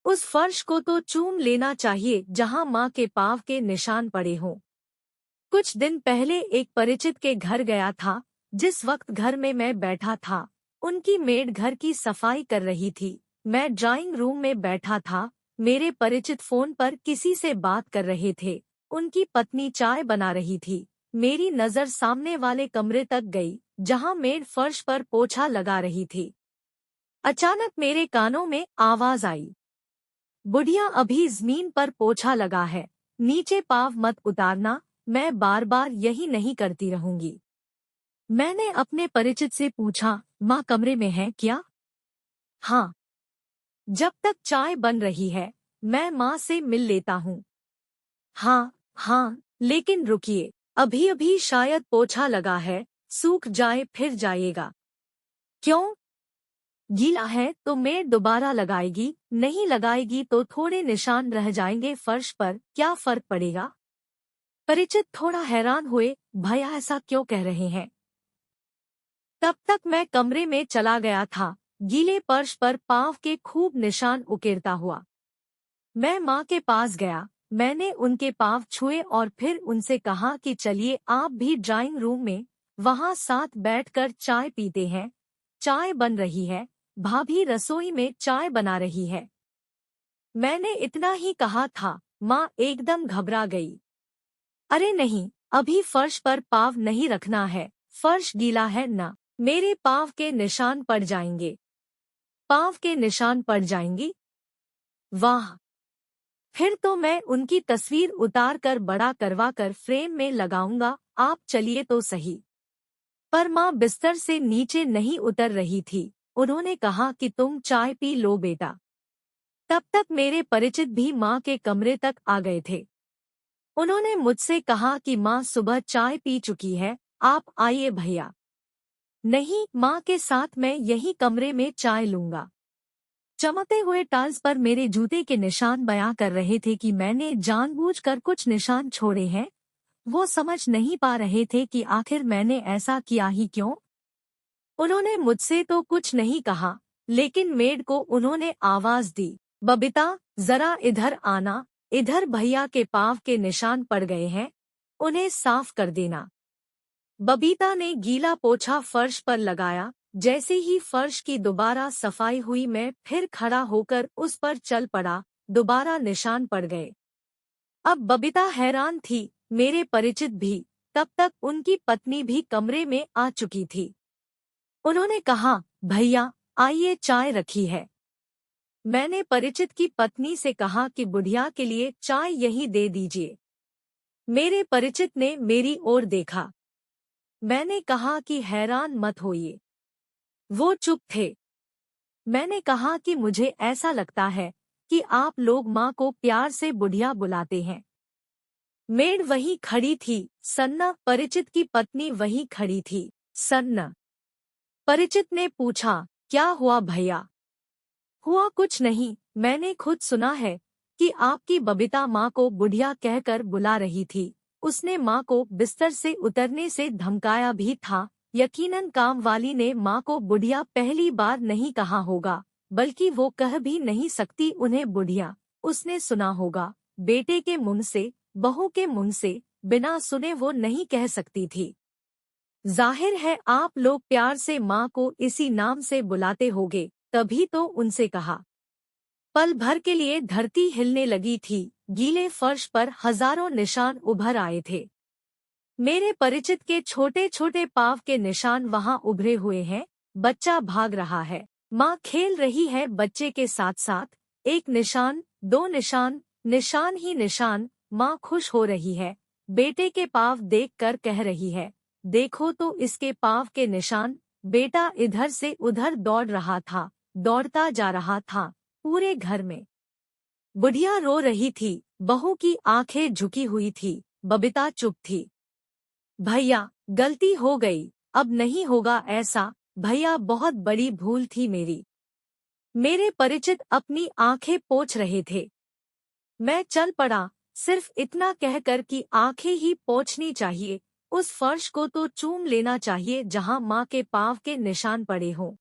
उस फर्श को तो चूम लेना चाहिए जहां माँ के पाँव के निशान पड़े हों। कुछ दिन पहले एक परिचित के घर गया था। जिस वक्त घर में मैं बैठा था, उनकी मेड घर की सफाई कर रही थी। मैं ड्राइंग रूम में बैठा था। मेरे परिचित फोन पर किसी से बात कर रहे थे। उनकी पत्नी चाय बना रही थी। मेरी नजर सामने वाले कमरे तक गई, जहां मेड फर्श पर पोछा लगा रही थी। अचानक मेरे कानों में आवाज आई, बुढ़िया अभी जमीन पर पोछा लगा है, नीचे पाँव मत उतारना। मैं बार बार यही नहीं करती रहूंगी। मैंने अपने परिचित से पूछा, माँ कमरे में है क्या? हाँ। जब तक चाय बन रही है, मैं माँ से मिल लेता हूँ। हाँ हाँ, लेकिन रुकिए, अभी अभी शायद पोछा लगा है, सूख जाए फिर जाइएगा। क्यों? गीला है तो मेड दोबारा लगाएगी, नहीं लगाएगी तो थोड़े निशान रह जाएंगे फर्श पर, क्या फर्क पड़ेगा? परिचित थोड़ा हैरान हुए, भैया ऐसा क्यों कह रहे हैं? तब तक मैं कमरे में चला गया था, गीले फर्श पर पाँव के खूब निशान उकेरता हुआ। मैं माँ के पास गया। मैंने उनके पाँव छुए और फिर उनसे कहा कि चलिए आप भी ड्राइंग रूम में, वहाँ साथ बैठकर चाय पीते हैं। चाय बन रही है, भाभी रसोई में चाय बना रही है। मैंने इतना ही कहा था, माँ एकदम घबरा गई। अरे नहीं, अभी फर्श पर पाँव नहीं रखना है, फर्श गीला है ना, मेरे पाँव के निशान पड़ जाएंगे। पाँव के निशान पड़ जाएंगी? वाह! फिर तो मैं उनकी तस्वीर उतार कर बड़ा करवा कर फ्रेम में लगाऊंगा, आप चलिए तो सही। पर माँ बिस्तर से नीचे नहीं उतर रही थी। उन्होंने कहा कि तुम चाय पी लो बेटा। तब तक मेरे परिचित भी माँ के कमरे तक आ गए थे। उन्होंने मुझसे कहा कि माँ सुबह चाय पी चुकी है, आप आइए भैया। नहीं, माँ के साथ मैं यही कमरे में चाय लूंगा। चमकते हुए टाइल्स पर मेरे जूते के निशान बयां कर रहे थे कि मैंने जानबूझकर कुछ निशान छोड़े हैं। वो समझ नहीं पा रहे थे कि आखिर मैंने ऐसा किया ही क्यों। उन्होंने मुझसे तो कुछ नहीं कहा, लेकिन मेड को उन्होंने आवाज दी, बबीता जरा इधर आना, इधर भैया के पाँव के निशान पड़ गए हैं, उन्हें साफ कर देना। बबीता ने गीला पोछा फर्श पर लगाया। जैसे ही फर्श की दोबारा सफाई हुई, मैं फिर खड़ा होकर उस पर चल पड़ा। दोबारा निशान पड़ गए। अब बबीता हैरान थी, मेरे परिचित भी। तब तक उनकी पत्नी भी कमरे में आ चुकी थी। उन्होंने कहा, भैया आइए चाय रखी है। मैंने परिचित की पत्नी से कहा कि बुढ़िया के लिए चाय यहीं दे दीजिए। मेरे परिचित ने मेरी ओर देखा। मैंने कहा कि हैरान मत होइए। वो चुप थे। मैंने कहा कि मुझे ऐसा लगता है कि आप लोग माँ को प्यार से बुढ़िया बुलाते हैं। मेड वहीं खड़ी थी, सन्ना परिचित की पत्नी वहीं खड़ी थी। सन्ना। परिचित ने पूछा, क्या हुआ भैया? हुआ कुछ नहीं, मैंने खुद सुना है कि आपकी बबीता माँ को बुढ़िया कहकर बुला रही थी। उसने माँ को बिस्तर से उतरने से धमकाया भी था। यकीनन काम वाली ने माँ को बुढ़िया पहली बार नहीं कहा होगा, बल्कि वो कह भी नहीं सकती उन्हें बुढ़िया। उसने सुना होगा बेटे के मुंह से, बहू के मुंह से, बिना सुने वो नहीं कह सकती थी। जाहिर है आप लोग प्यार से माँ को इसी नाम से बुलाते होगे, तभी तो उनसे कहा। पल भर के लिए धरती हिलने लगी थी। गीले फर्श पर हजारों निशान उभर आए थे। मेरे परिचित के छोटे छोटे पाँव के निशान वहां उभरे हुए हैं। बच्चा भाग रहा है, माँ खेल रही है बच्चे के साथ साथ। एक निशान, दो निशान, निशान ही निशान। माँ खुश हो रही है। बेटे के पाँव देखकर कह रही है, देखो तो इसके पाँव के निशान। बेटा इधर से उधर दौड़ रहा था, दौड़ता जा रहा था पूरे घर में। बुढ़िया रो रही थी, बहू की आंखें झुकी हुई थी, बबीता चुप थी। भैया गलती हो गई, अब नहीं होगा ऐसा। भैया बहुत बड़ी भूल थी मेरी। मेरे परिचित अपनी आंखें पोंछ रहे थे। मैं चल पड़ा, सिर्फ इतना कहकर कि आंखें ही पोंछनी चाहिए, उस फर्श को तो चूम लेना चाहिए जहां माँ के पाँव के निशान पड़े हों।